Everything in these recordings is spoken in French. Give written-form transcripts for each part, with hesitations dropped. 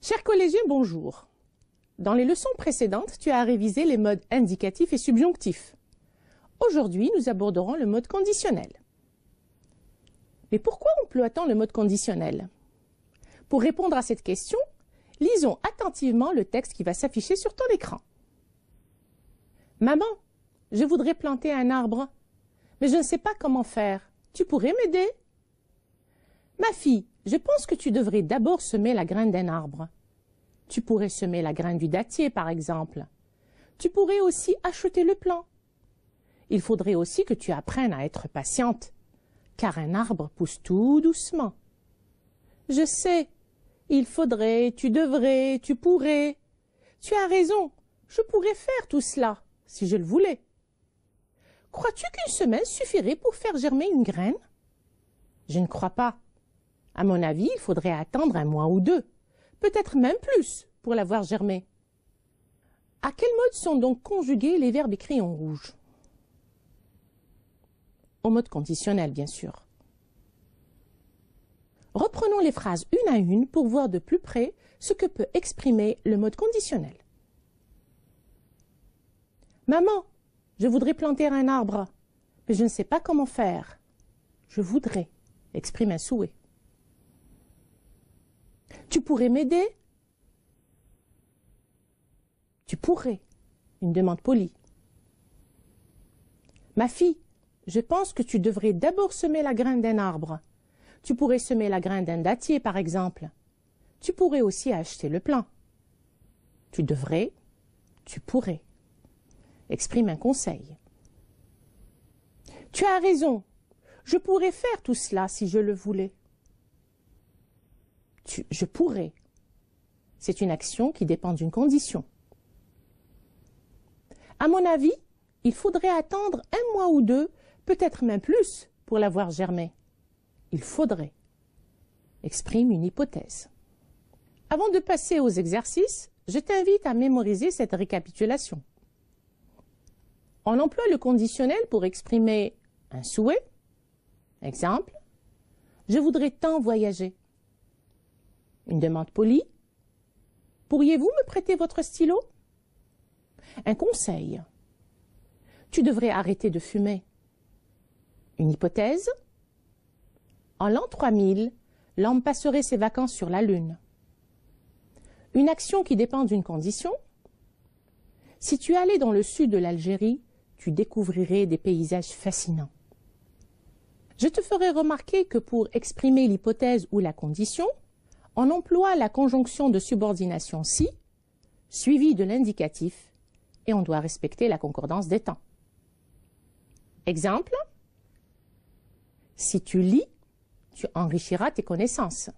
Chers collégiens, bonjour. Dans les leçons précédentes, tu as révisé les modes indicatif et subjonctif. Aujourd'hui, nous aborderons le mode conditionnel. Mais pourquoi emploie-t-on le mode conditionnel? Pour répondre à cette question, lisons attentivement le texte qui va s'afficher sur ton écran. Maman, je voudrais planter un arbre, mais je ne sais pas comment faire. Tu pourrais m'aider? Ma fille, je pense que tu devrais d'abord semer la graine d'un arbre. Tu pourrais semer la graine du dattier, par exemple. Tu pourrais aussi acheter le plant. Il faudrait aussi que tu apprennes à être patiente, car un arbre pousse tout doucement. Je sais, il faudrait, tu devrais, tu pourrais. Tu as raison, je pourrais faire tout cela, si je le voulais. Crois-tu qu'une semaine suffirait pour faire germer une graine? Je ne crois pas. À mon avis, il faudrait attendre un mois ou deux, peut-être même plus, pour la voir germer. À quel mode sont donc conjugués les verbes écrits en rouge? Au mode conditionnel, bien sûr. Reprenons les phrases une à une pour voir de plus près ce que peut exprimer le mode conditionnel. Maman, je voudrais planter un arbre, mais je ne sais pas comment faire. Je voudrais exprime un souhait. Tu pourrais m'aider? Tu pourrais, une demande polie. Ma fille, je pense que tu devrais d'abord semer la graine d'un arbre. Tu pourrais semer la graine d'un dattier, par exemple. Tu pourrais aussi acheter le plant. Tu devrais, tu pourrais. Exprime un conseil. Tu as raison. Je pourrais faire tout cela si je le voulais. Je pourrais. C'est une action qui dépend d'une condition. À mon avis, il faudrait attendre un mois ou deux, peut-être même plus, pour la voir germer. Il faudrait. Exprime une hypothèse. Avant de passer aux exercices, je t'invite à mémoriser cette récapitulation. On emploie le conditionnel pour exprimer un souhait. Exemple, je voudrais tant voyager. Une demande polie. Pourriez-vous me prêter votre stylo? Un conseil. Tu devrais arrêter de fumer. Une hypothèse. En l'an 3000, l'homme passerait ses vacances sur la Lune. Une action qui dépend d'une condition. Si tu allais dans le sud de l'Algérie, tu découvrirais des paysages fascinants. Je te ferai remarquer que pour exprimer l'hypothèse ou la condition, on emploie la conjonction de subordination si, suivie de l'indicatif, et on doit respecter la concordance des temps. Exemple, si tu lis, tu enrichiras tes connaissances.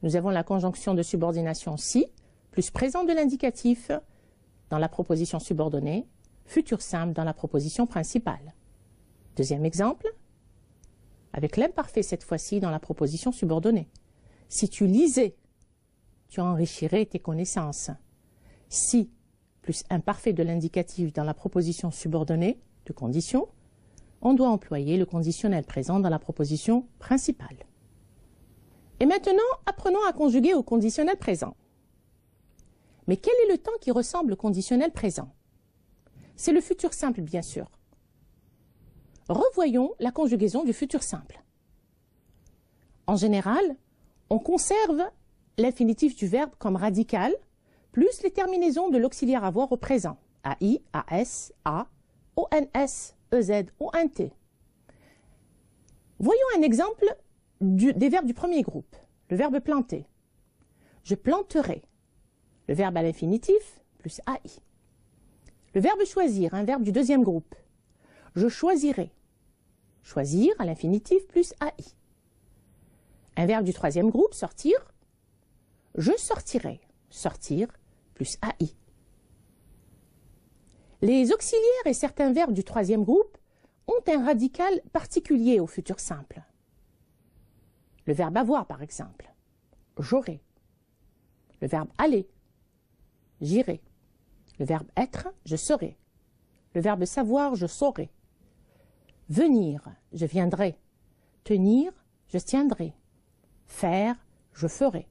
Nous avons la conjonction de subordination si, plus présent de l'indicatif dans la proposition subordonnée, futur simple dans la proposition principale. Deuxième exemple, avec l'imparfait cette fois-ci dans la proposition subordonnée. Si tu lisais, tu enrichirais tes connaissances. Si, plus imparfait de l'indicatif dans la proposition subordonnée de condition, on doit employer le conditionnel présent dans la proposition principale. Et maintenant, apprenons à conjuguer au conditionnel présent. Mais quel est le temps qui ressemble au conditionnel présent? C'est le futur simple, bien sûr. Revoyons la conjugaison du futur simple. En général, on conserve l'infinitif du verbe comme radical, plus les terminaisons de l'auxiliaire avoir au présent, AI, AS, A, ONS, EZ, ONT. Voyons un exemple des verbes du premier groupe, le verbe planter. Je planterai, le verbe à l'infinitif, plus AI. Le verbe choisir, un verbe du deuxième groupe. Je choisirai, choisir à l'infinitif, plus AI. Un verbe du troisième groupe, sortir. Je sortirai, sortir, plus AI. Les auxiliaires et certains verbes du troisième groupe ont un radical particulier au futur simple. Le verbe avoir, par exemple. J'aurai. Le verbe aller. J'irai. Le verbe être, je serai. Le verbe savoir, je saurai. Venir, je viendrai. Tenir, je tiendrai. Faire, je ferai.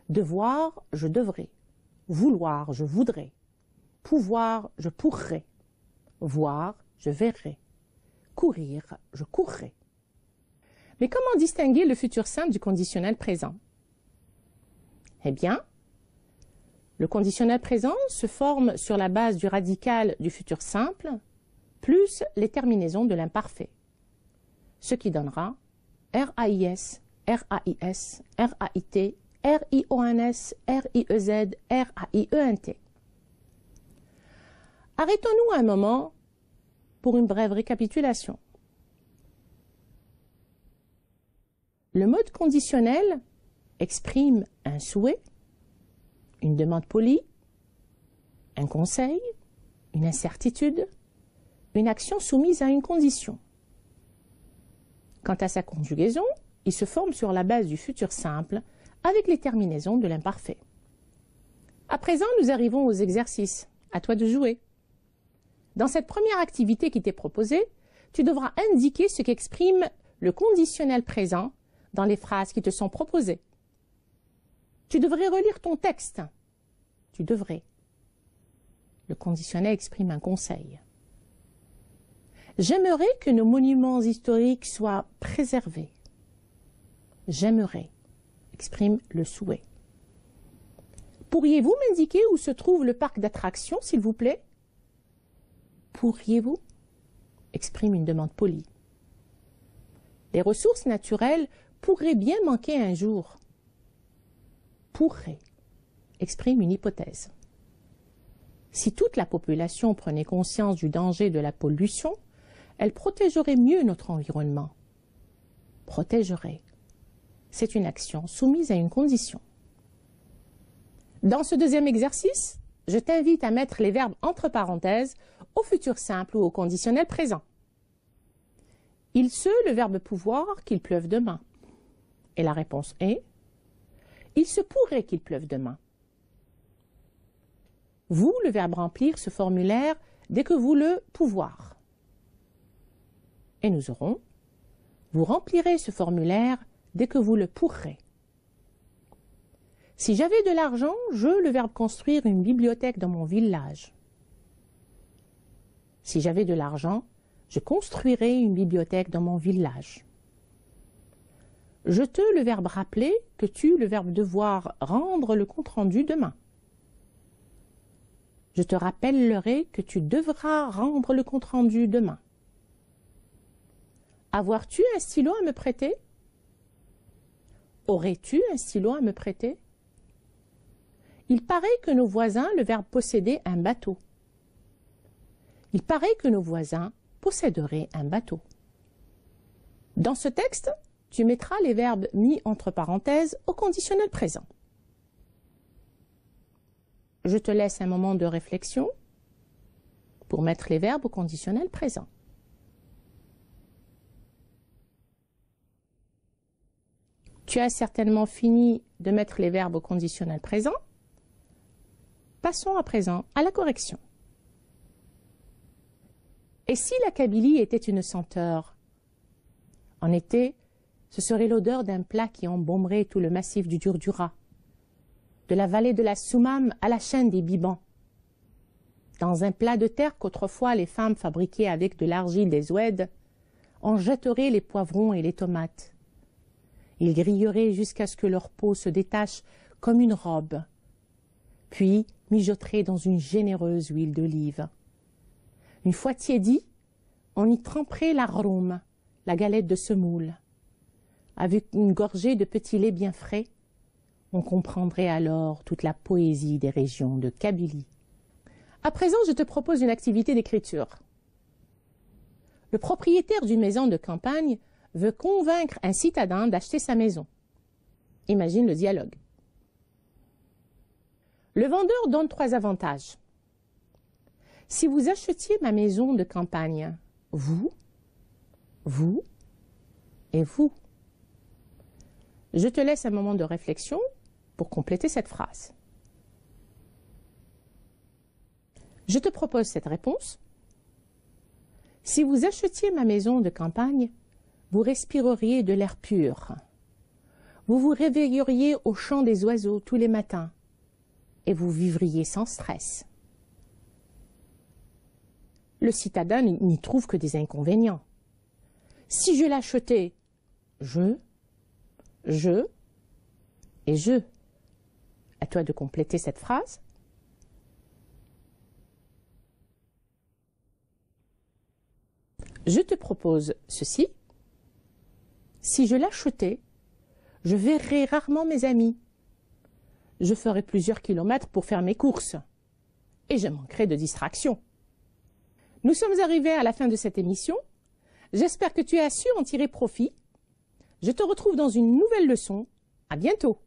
Devoir, je devrais. Vouloir, je voudrais. Pouvoir, je pourrais. Voir, je verrai. Courir, je courrai. Mais comment distinguer le futur simple du conditionnel présent? Eh bien, le conditionnel présent se forme sur la base du radical du futur simple plus les terminaisons de l'imparfait, ce qui donnera RAIS, RAIS, RAIT, RIONS, RIEZ, RAIENT. Arrêtons-nous un moment pour une brève récapitulation. Le mode conditionnel exprime un souhait, une demande polie, un conseil, une incertitude, une action soumise à une condition. Quant à sa conjugaison, il se forme sur la base du futur simple avec les terminaisons de l'imparfait. À présent, nous arrivons aux exercices. À toi de jouer. Dans cette première activité qui t'est proposée, tu devras indiquer ce qu'exprime le conditionnel présent dans les phrases qui te sont proposées. Tu devrais relire ton texte. Tu devrais. Le conditionnel exprime un conseil. J'aimerais que nos monuments historiques soient préservés. J'aimerais exprime le souhait. Pourriez-vous m'indiquer où se trouve le parc d'attractions, s'il vous plaît? Pourriez-vous exprime une demande polie. Les ressources naturelles pourraient bien manquer un jour. Pourrait exprime une hypothèse. Si toute la population prenait conscience du danger de la pollution, elle protégerait mieux notre environnement. Protégerait. C'est une action soumise à une condition. Dans ce deuxième exercice, je t'invite à mettre les verbes entre parenthèses au futur simple ou au conditionnel présent. Il se, le verbe pouvoir, qu'il pleuve demain. Et la réponse est il se pourrait qu'il pleuve demain. Vous, le verbe remplir ce formulaire dès que vous le pouvoir. Et nous aurons vous remplirez ce formulaire dès que vous le pourrez. Si j'avais de l'argent, le verbe construire une bibliothèque dans mon village. Si j'avais de l'argent, je construirais une bibliothèque dans mon village. Je te, le verbe rappeler, que tu, le verbe devoir, rendre le compte-rendu demain. Je te rappellerai que tu devras rendre le compte-rendu demain. Avoir-tu un stylo à me prêter? Aurais-tu un stylo à me prêter? Il paraît que nos voisins, le verbe posséder, un bateau. Il paraît que nos voisins posséderaient un bateau. Dans ce texte, tu mettras les verbes mis entre parenthèses au conditionnel présent. Je te laisse un moment de réflexion pour mettre les verbes au conditionnel présent. Tu as certainement fini de mettre les verbes au conditionnel présent. Passons à présent à la correction. Et si la Kabylie était une senteur? En été, ce serait l'odeur d'un plat qui embaumerait tout le massif du Durdura, de la vallée de la Soumam à la chaîne des Bibans. Dans un plat de terre qu'autrefois les femmes fabriquaient avec de l'argile des ouèdes, on jetterait les poivrons et les tomates. Ils grilleraient jusqu'à ce que leur peau se détache comme une robe, puis mijoteraient dans une généreuse huile d'olive. Une fois tiédi, on y tremperait l'arôme, la galette de semoule. Avec une gorgée de petit lait bien frais, on comprendrait alors toute la poésie des régions de Kabylie. À présent, je te propose une activité d'écriture. Le propriétaire d'une maison de campagne veut convaincre un citadin d'acheter sa maison. Imagine le dialogue. Le vendeur donne 3 avantages. Si vous achetiez ma maison de campagne, vous et vous. Je te laisse un moment de réflexion pour compléter cette phrase. Je te propose cette réponse. Si vous achetiez ma maison de campagne, vous respireriez de l'air pur. Vous vous réveilleriez au chant des oiseaux tous les matins et vous vivriez sans stress. Le citadin n'y trouve que des inconvénients. Si je l'achetais, je, et je. À toi de compléter cette phrase. Je te propose ceci. Si je l'achetais, je verrais rarement mes amis. Je ferais plusieurs kilomètres pour faire mes courses. Et je manquerais de distraction. Nous sommes arrivés à la fin de cette émission. J'espère que tu as su en tirer profit. Je te retrouve dans une nouvelle leçon. À bientôt.